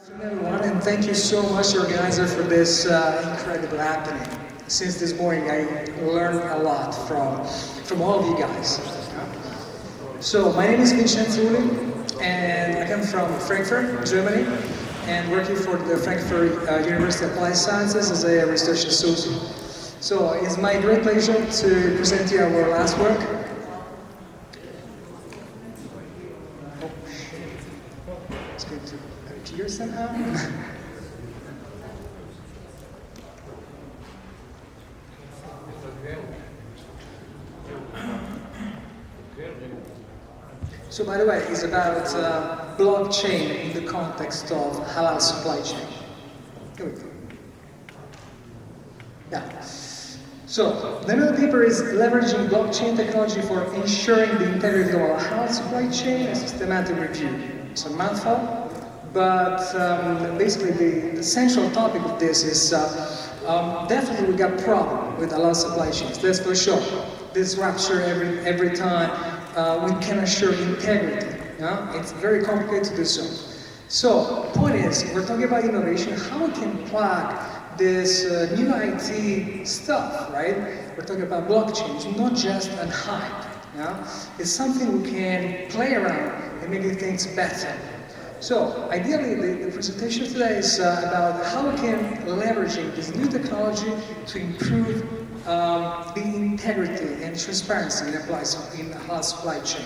afternoon, everyone, and thank you so much, organizer, for this incredible happening. Since this morning, I learned a lot from all of you guys. So, my name is Vincenzo Uli, and I come from Frankfurt, Germany, and working for the Frankfurt University of Applied Sciences as a research associate. So, it's my great pleasure to present you our last work. It's going to appear somehow. So, by the way, it's about blockchain in the context of halal supply chain. Here we go. Yeah. So, the name of the paper is Leveraging Blockchain Technology for Ensuring the Integrity of our Halal Supply Chain, a Systematic Review. It's a mouthful, but basically the central topic of this is definitely we got problem with halal supply chains, that's for sure. This rupture every time we can assure integrity. Yeah? It's very complicated to do so. So, point is, we're talking about innovation, how we can plug this new IT stuff, right? We're talking about blockchain, it's not just a hype. Yeah? It's something we can play around and make things better. So, ideally, the presentation today is about how we can leveraging this new technology to improve the integrity and transparency in the halal supply chain.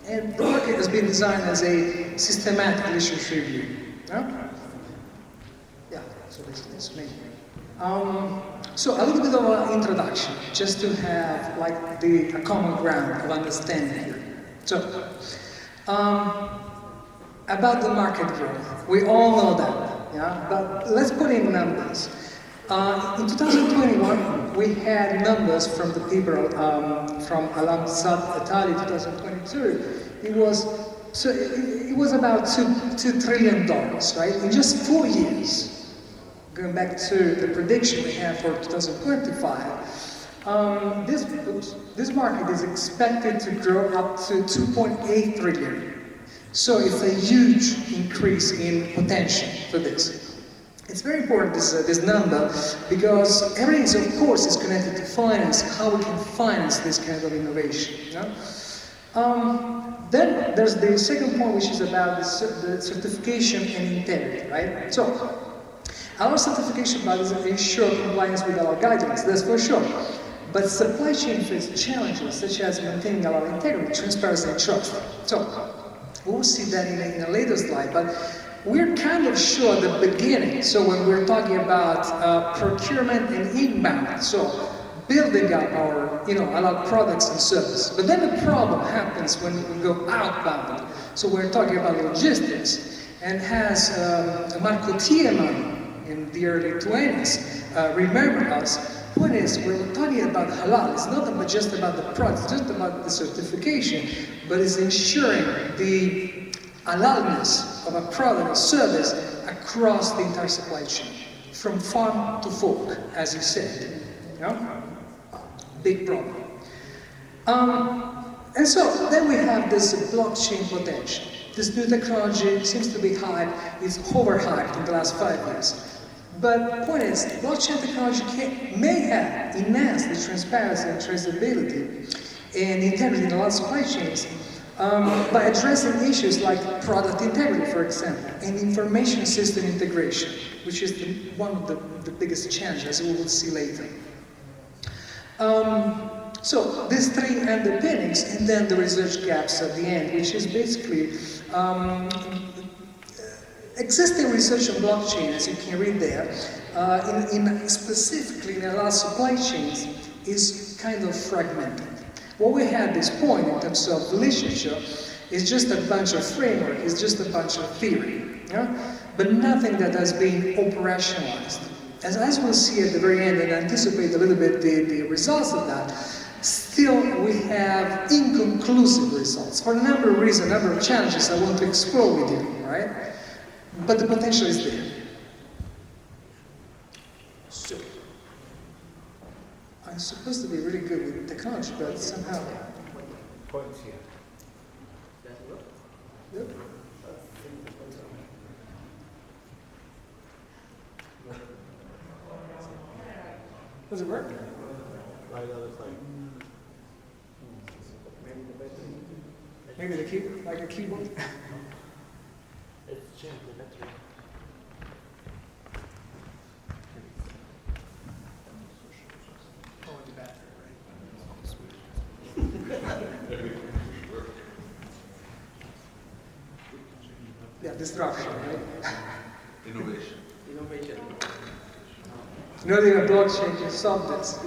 And the work has been designed as a systematic research review. Yeah? Yeah, so basically it's me. So a little bit of an introduction, just to have like a common ground of understanding here. So, about the market growth, we all know that, yeah? But let's put in numbers. In 2021, we had numbers from the paper from Alam Sad Italy 2022. It was about $2 trillion, right? In just 4 years. Going back to the prediction we have for 2025, this market is expected to grow up to 2.8 trillion. So it's a huge increase in potential for this. It's very important, this number, because everything, of course, is connected to finance, how we can finance this kind of innovation. You know? Then there's the second point, which is about the certification and integrity, right? So, our certification bodies ensure compliance with our guidelines, that's for sure. But supply chain faces challenges such as maintaining our integrity, transparency, and trust. So, we'll see that in a later slide, but we're kind of sure at the beginning, so when we're talking about procurement and inbound, so building up our products and services. But then the problem happens when we go outbound. So we're talking about logistics, and has Marco Tiemann in the early 20s remember us. Point is, when we're talking about halal, it's not just about the product, it's just about the certification, but it's ensuring the halalness of a product or service across the entire supply chain, from farm to fork, as you said. You know? Big problem. And so then we have this blockchain potential. This new technology seems to be hyped, it's overhyped in the last 5 years. But the point is, blockchain technology may have enhanced the transparency and traceability and integrity in a lot of supply chains by addressing issues like product integrity, for example, and information system integration, which is one of the biggest challenges we will see later. So these three underpinnings, and then the research gaps at the end, which is basically existing research on blockchain, as you can read there, specifically in a lot of supply chains, is kind of fragmented. What we have at this point in terms of literature is just a bunch of framework, it's just a bunch of theory, yeah? But nothing that has been operationalized. As we'll see at the very end and anticipate a little bit the results of that, still we have inconclusive results for a number of reasons, a number of challenges I want to explore with you, right? But the potential is there. So, I'm supposed to be really good with technology, but somehow... Points here. Yep. Does it work? Right other side. Maybe the keyboard, like a keyboard? It's changed the battery. Oh, the battery, right? Yeah, disruption, right? Innovation. Innovation. Not even blockchain can solve this.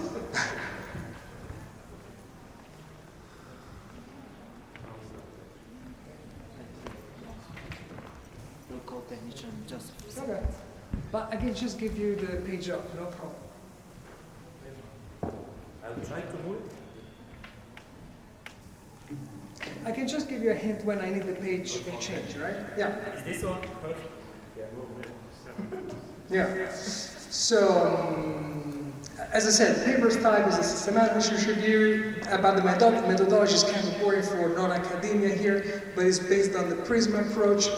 Local technician just. Okay. But I can just give you the page up, no problem. I'll try to move it. I can just give you a hint when I need the page change, right? Yeah. Is this one perfect? Yeah, move it. Yeah. So, as I said, the paper's type is a systematic research review about the methodology is kind of boring for non-academia here, but it's based on the PRISM approach,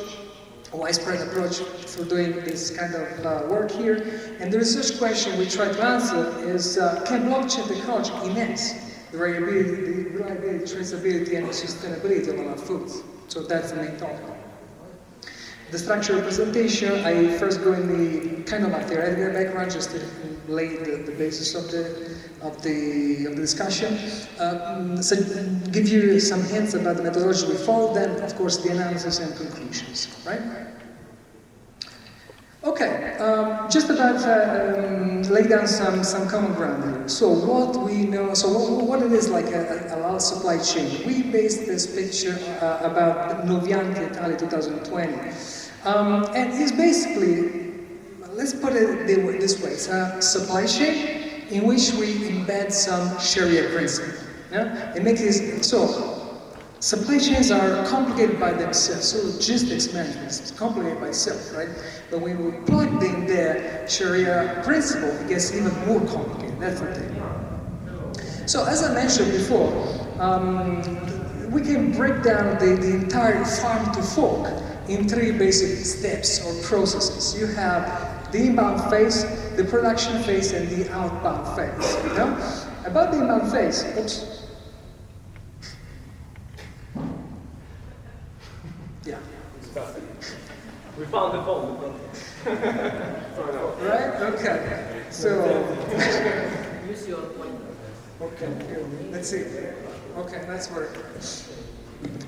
a widespread approach for doing this kind of work here. And the research question we try to answer is, can blockchain technology enhance the reliability, traceability, and sustainability of our foods? So that's the main topic. The structure of presentation, I first go in the kind of like theoretical background just to lay the basis of the discussion. So give you some hints about the methodology we follow, then of course the analysis and conclusions, right? Okay, just about lay down some common ground here. So what we know, so what it is like a halal supply chain. We based this picture about Novianti Italy 2020. And it's basically, let's put it this way, it's a supply chain in which we embed some Sharia principle. Yeah? It makes it, so supply chains are complicated by themselves, so logistics management is complicated by itself, right? But when we plug in the Sharia principle, it gets even more complicated, that's the thing. So as I mentioned before, we can break down the entire farm to fork in three basic steps or processes. You have the inbound phase, the production phase, and the outbound phase. You know? About the inbound phase, oops. Yeah. We found the phone. Right? Okay. So. Use your pointer. Okay, here. Let's see. Okay, that's work.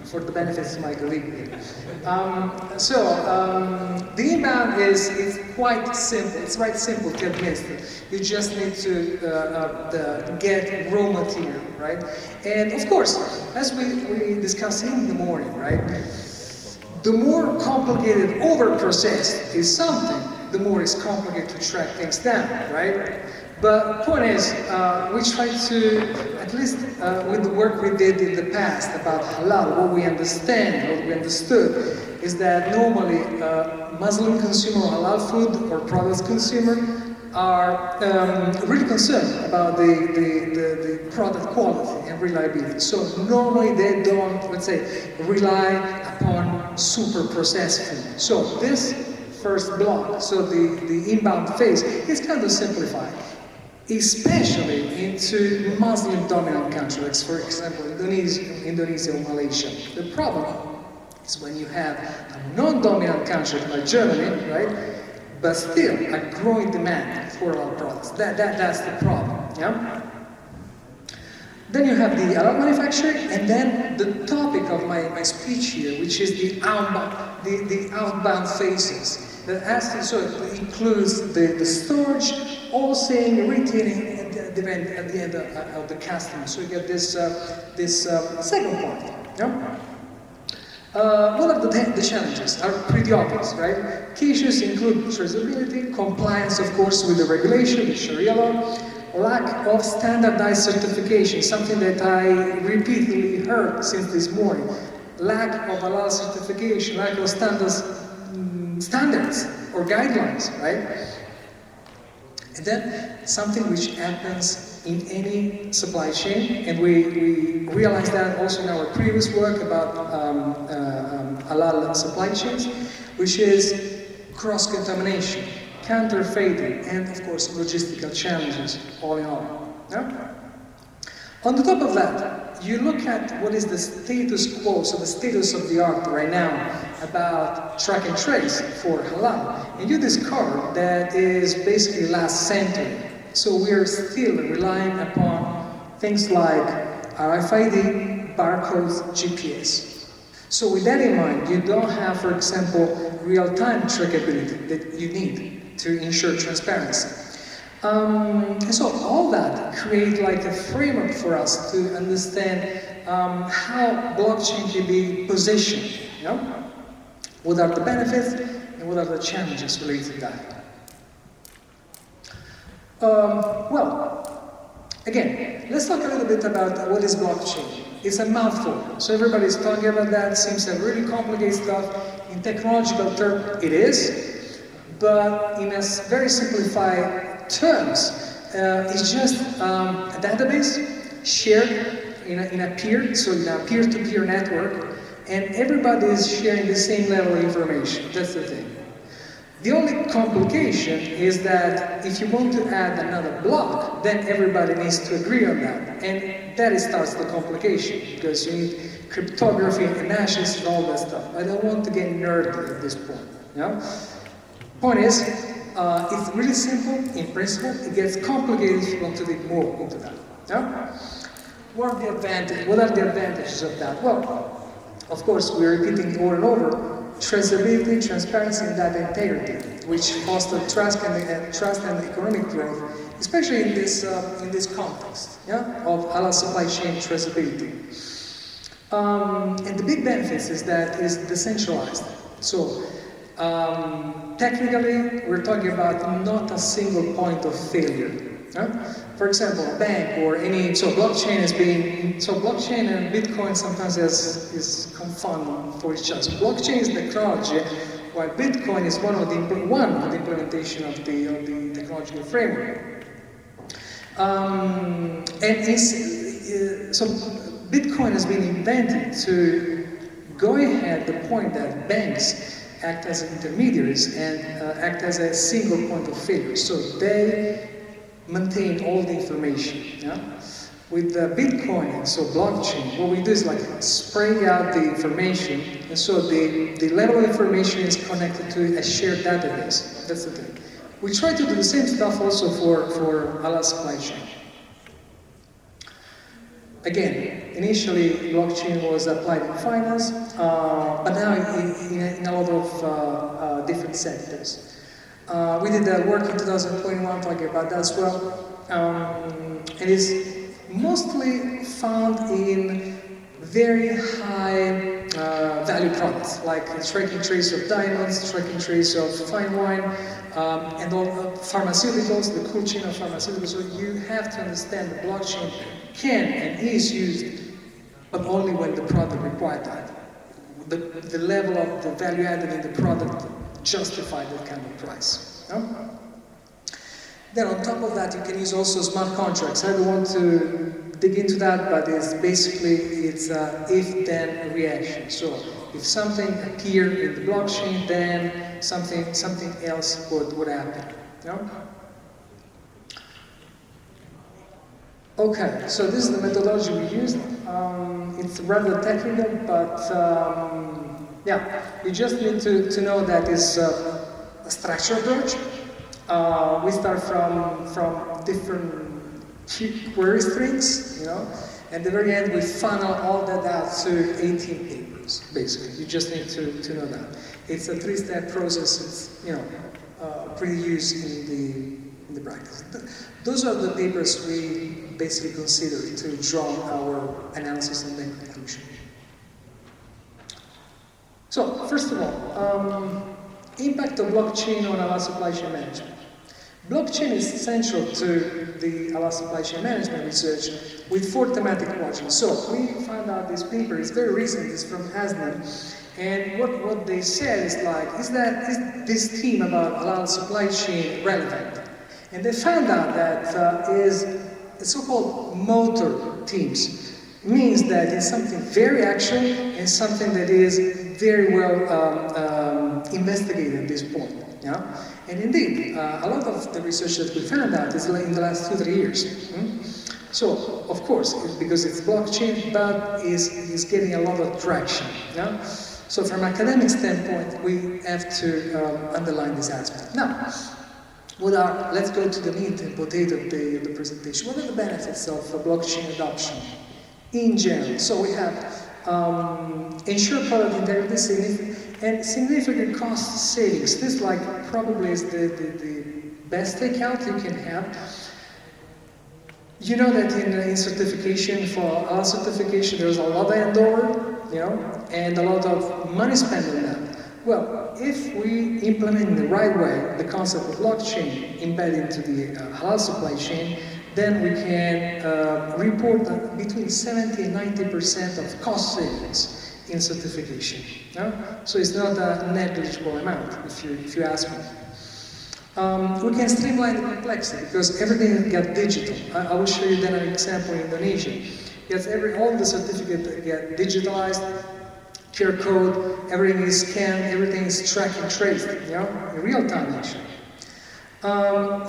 For the benefits of my colleague. The inbound is quite simple. It's quite simple to administer. You just need to get raw material, right? And of course, as we discussed in the morning, right? The more complicated over-processed is something, the more it's complicated to track things down, right? But the point is, we try to, at least with the work we did in the past about halal, what we understood is that normally Muslim consumer or halal food or products consumer are really concerned about the product quality and reliability. So normally they don't, let's say, rely upon super processed food. So this first block, so the inbound phase, is kind of simplified. Especially into Muslim dominant countries, like for example Indonesia or Malaysia. The problem is when you have a non-dominant country like Germany, right? But still a growing demand for our products. That's the problem. Yeah? Then you have the halal manufacturing, and then the topic of my speech here, which is the outbound phases. So it includes the storage, wholesaling, retailing, and at the end of the customer. So you get this second part. Yeah? One of the challenges are pretty obvious, right? Key issues include traceability, compliance, of course, with the regulation, the Sharia law, lack of standardized certification, something that I repeatedly heard since this morning. Lack of halal certification, lack of standards or guidelines, right? And then something which happens in any supply chain, and we realized that also in our previous work about halal supply chains, which is cross-contamination. counterfeiting, and of course logistical challenges all in all. Yeah? On the top of that, you look at what is the status quo, so the status of the art right now about track and trace for halal, and you discover that is basically last century. So we are still relying upon things like RFID, barcodes, GPS. So with that in mind, you don't have, for example, real-time trackability that you need to ensure transparency. And so all that create like a framework for us to understand how blockchain can be positioned. You know? What are the benefits and what are the challenges related to that? Well, again, let's talk a little bit about what is blockchain. It's a mouthful, so everybody's talking about that. Seems like really complicated stuff. In technological terms, it is, but in a very simplified terms, it's just a database shared in a peer, so in a peer-to-peer network, and everybody is sharing the same level of information. That's the thing. The only complication is that if you want to add another block, then everybody needs to agree on that. And that starts the complication, because you need cryptography and hashes and all that stuff. I don't want to get nerdy at this point. You know? Point is, it's really simple in principle. It gets complicated if you want to dig more into that. Yeah? What are the advantages of that? Well, of course, we're repeating over and over. Traceability, transparency, and data integrity, which foster trust and economic growth, especially in this context, yeah, of halal supply chain traceability. And the big benefits is that it's decentralized. So technically, we're talking about not a single point of failure. Yeah? For example, a bank or any, so blockchain and Bitcoin sometimes is confounded for each other. So blockchain is technology, while Bitcoin is one of the implementation of the technological framework. So Bitcoin has been invented to go ahead the point that banks act as intermediaries and act as a single point of failure. So they maintain all the information. Yeah? With Bitcoin, so blockchain, what we do is like spraying out the information, and so the level of information is connected to a shared database. That's the thing. We try to do the same stuff also for halal supply chain. Again, initially blockchain was applied in finance, but now in a lot of different sectors. We did work in 2021 talking about that as well. It is mostly found in very high value products, like tracking trace of diamonds, tracking trace of fine wine, and all pharmaceuticals, the cool chain of pharmaceuticals. So you have to understand the blockchain can and is used, but only when the product requires that. The level of the value added in the product justify that kind of price. No? Then on top of that, you can use also smart contracts. I don't want to dig into that, but it's basically it's if-then reaction. So if something appeared in the blockchain, then something else would happen. No? Okay, so this is the methodology we used. It's rather technical, but yeah, you just need to know that it's a structured approach. We start from different query strings, you know, and at the very end we funnel all that out to 18 papers, basically. You just need to know that. It's a three-step process. It's, you know, pretty used in the practice. Those are the papers we basically consider to draw our analysis and then conclusion. So, first of all, impact of blockchain on halal supply chain management. Blockchain is central to the halal supply chain management research with 4 thematic quadrants. So, we found out this paper is very recent, it's from Hasnan, and what they said is like, is this theme about halal supply chain relevant? And they found out that is so-called motor themes. Means that it's something very actual and something that is very well investigated at this point. Yeah? And indeed, a lot of the research that we found out is in the last 2-3 years. So, of course, because it's blockchain, but is getting a lot of traction. Yeah? So from an academic standpoint, we have to underline this aspect. Now, let's go to the meat and potato of the presentation. What are the benefits of blockchain adoption in general? So we have ensure product integrity and significant cost savings. This probably is the best takeout you can have. You know that in certification, for HALAL certification, there's a lot of handover, and a lot of money spent on that. Well, if we implement in the right way the concept of blockchain embedded into the HALAL supply chain, then we can report between 70 and 90% of cost savings in certification. So it's not a negligible amount, if you ask me. We can streamline the complexity because everything got digital. I will show you then an example in Indonesia. Yes, all the certificates get digitalized, QR code, everything is scanned, everything is tracked and traced, in real time actually.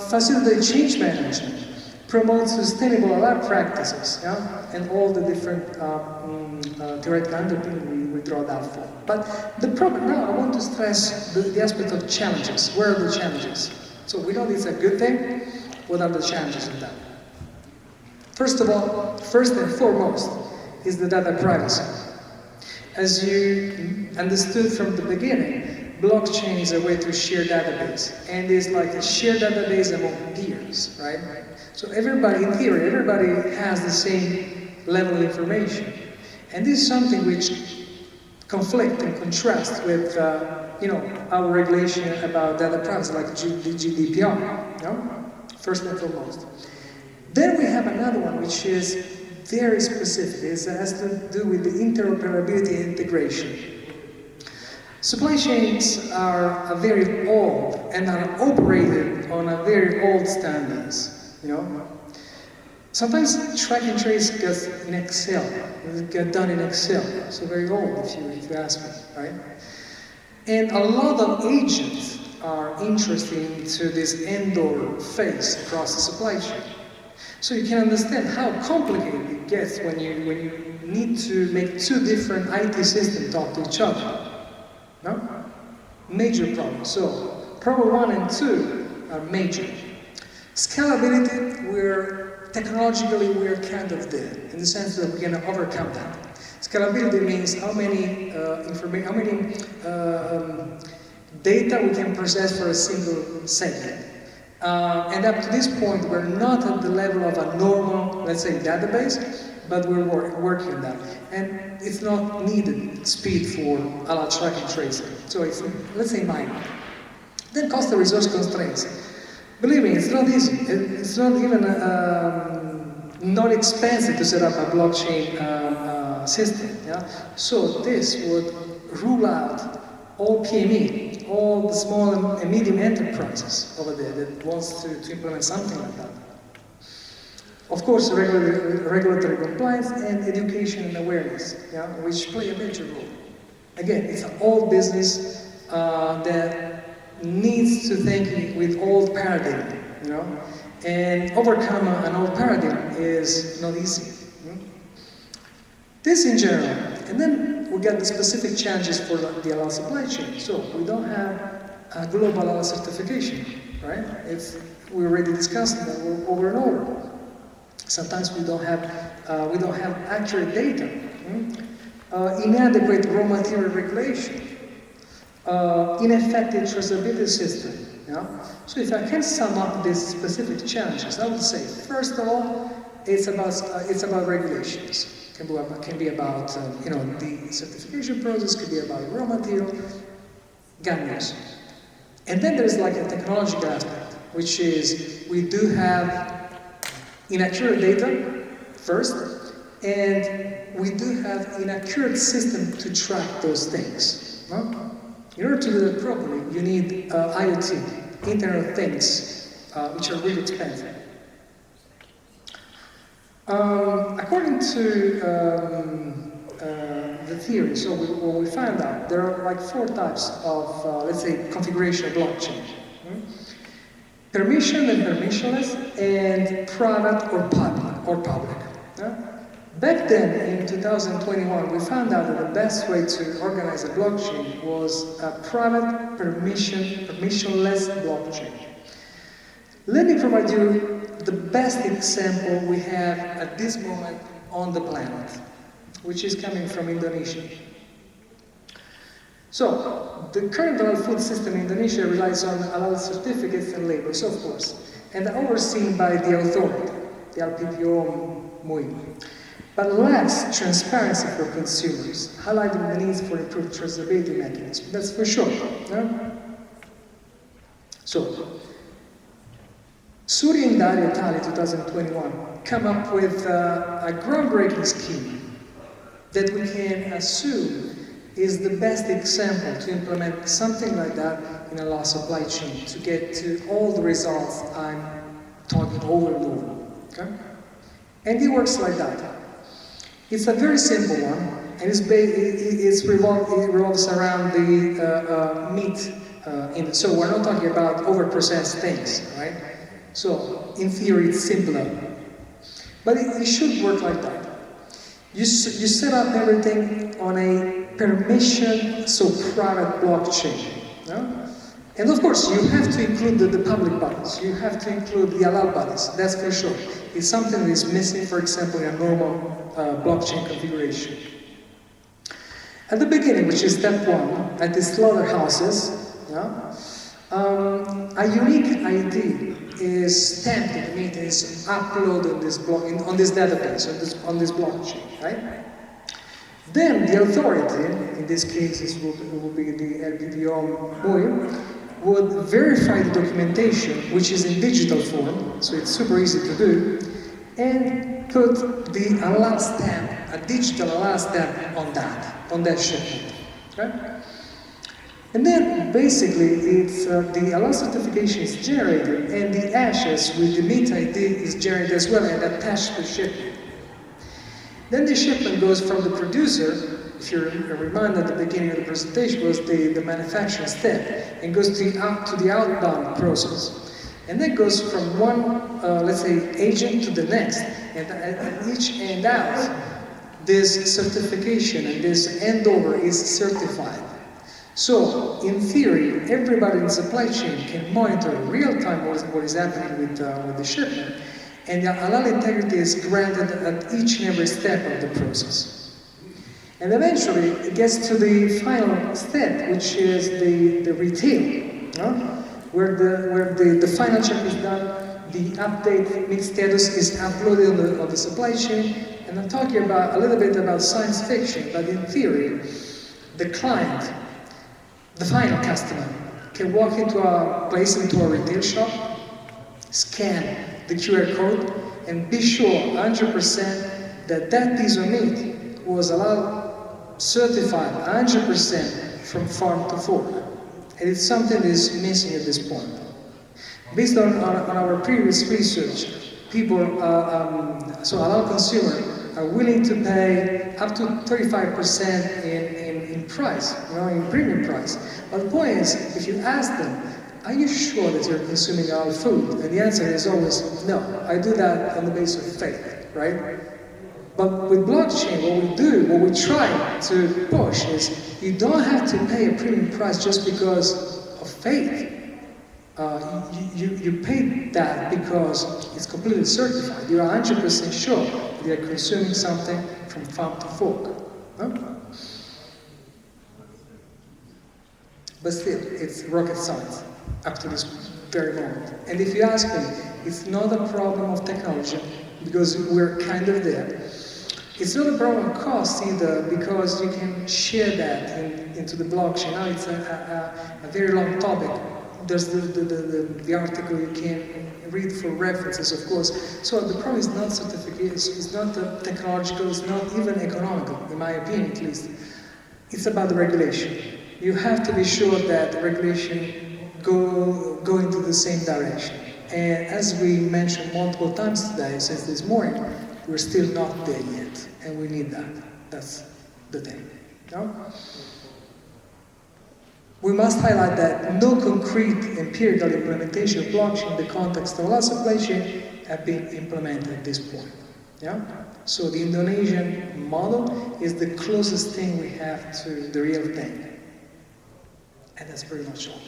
Facilitate change management, promote sustainable HALAL practices, and all the different theoretical underpinning we draw that for. But the problem now, I want to stress the aspect of challenges. Where are the challenges? So we know it's a good thing. What are the challenges in that? First of all, first and foremost, is the data privacy. As you understood from the beginning, blockchain is a way to share database, and it's like a shared database among peers, right? So everybody, in theory, everybody has the same level of information. And this is something which conflict and contrast with, our regulation about data privacy, like the GDPR, first and foremost. Then we have another one, which is very specific. It has to do with the interoperability and integration. Supply chains are very old and are operated on a very old standards, Sometimes track and trace gets in Excel, get done in Excel, so very old if you ask me, right? And a lot of agents are interested into this indoor phase across the supply chain. So you can understand how complicated it gets when you need to make two different IT systems talk to each other. No? Major problem. So problem 1 and 2 are major. Scalability, technologically we're kind of there, in the sense that we're going to overcome that. Scalability means how many data we can process for a single segment. And up to this point, we're not at the level of a normal, let's say, database, but we're working on that. And it's not needed speed for HALAL track and tracing. So it's, let's say, minor. Then cost and resource constraints. Believe me, it's not easy. It's not even not expensive to set up a blockchain system. So this would rule out all PME, all the small and medium enterprises over there that wants to implement something like that. Of course, regulatory compliance and education and awareness, which play a major role. Again, it's an old business that needs to think with old paradigm, and overcome an old paradigm is not easy. This in general, and then we get the specific challenges for the HALAL supply chain. So we don't have a global HALAL certification, right? We already discussed that over and over. Sometimes we don't have accurate data, inadequate raw material regulation. Ineffective traceability system. So if I can sum up these specific challenges, I would say, first of all, it's about regulations. Can be about the certification process. Can be about raw material, gametes. And then there's like a technological aspect, which is we do have inaccurate data first, and we do have inaccurate system to track those things. In order to do that properly, you need IoT, Internet of Things, which are really expensive. According to the theory, so what we found out, there are like 4 types of, let's say, configuration of blockchain. Permission and permissionless, and private or public. Back then, in 2021, we found out that the best way to organize a blockchain was a private, permissionless blockchain. Let me provide you the best example we have at this moment on the planet, which is coming from Indonesia. So, the current halal food system in Indonesia relies on halal certificates and labels, of course, and are overseen by the authority, the LPPO MUI, but lacks transparency for consumers, highlighting the needs for improved traceability mechanisms. That's for sure. No? So, Suri and Dario Tali 2021 come up with a groundbreaking scheme that we can assume is the best example to implement something like that in a law supply chain to get to all the results I'm talking over and over. Okay? And it works like that. It's a very simple one, and it revolves around the meat. So we're not talking about overprocessed things, right? So in theory, it's simpler, but it should work like that. You set up everything on a permission, so private blockchain. No? And of course, you have to include the public bodies. You have to include the halal bodies, that's for sure. It's something that is missing, for example, in a normal blockchain configuration. At the beginning, which is step 1, at the slaughterhouses, a unique ID is stamped in the meat and is uploaded on this database, on this blockchain, right? Then the authority, in this case it will be the LPPO MUI, would verify the documentation, which is in digital form, so it's super easy to do, and put the halal stamp, a digital halal stamp on that shipment. Okay? And then basically it's the halal certification is generated, and the ashes with the meat ID is generated as well and attached to the shipment. Then the shipment goes from the producer, if you remind at the beginning of the presentation, was the manufacturing step, and goes to the outbound process. And then goes from one, let's say, agent to the next, and at each end out, this certification and this handover is certified. So, in theory, everybody in the supply chain can monitor real time what is happening with the shipment, and the halal integrity is granted at each and every step of the process. And eventually, it gets to the final step, which is the retail, where the final check is done, the update meat status is uploaded on the supply chain, and I'm talking about a little bit about science fiction, but in theory, the client, the final customer, can walk into a retail shop, scan the QR code, and be sure 100% that piece of meat was halal certified 100% from farm to fork. And it's something that is missing at this point. Based on our previous research, people, so halal consumers are willing to pay up to 35% in price, in premium price. But the point is, if you ask them, are you sure that you're consuming halal food? And the answer is always, no, I do that on the basis of faith, right? But with blockchain, what we try to push is, you don't have to pay a premium price just because of faith. You pay that because it's completely certified. You are 100% sure that you're consuming something from farm to fork. Huh? But still, it's rocket science up to this very moment. And if you ask me, it's not a problem of technology, because we're kind of there. It's not a problem of cost either, because you can share that into the blockchain. Now it's a very long topic. There's the article you can read for references, of course. So the problem is not certification, it's not technological, it's not even economical, in my opinion at least. It's about the regulation. You have to be sure that the regulation go into the same direction. And as we mentioned multiple times today, since this morning, we're still not there yet, and we need that. That's the thing. No? We must highlight that no concrete empirical implementation of blockchain in the context of halal supply chain have been implemented at this point. Yeah? So the Indonesian model is the closest thing we have to the real thing. And that's pretty much all.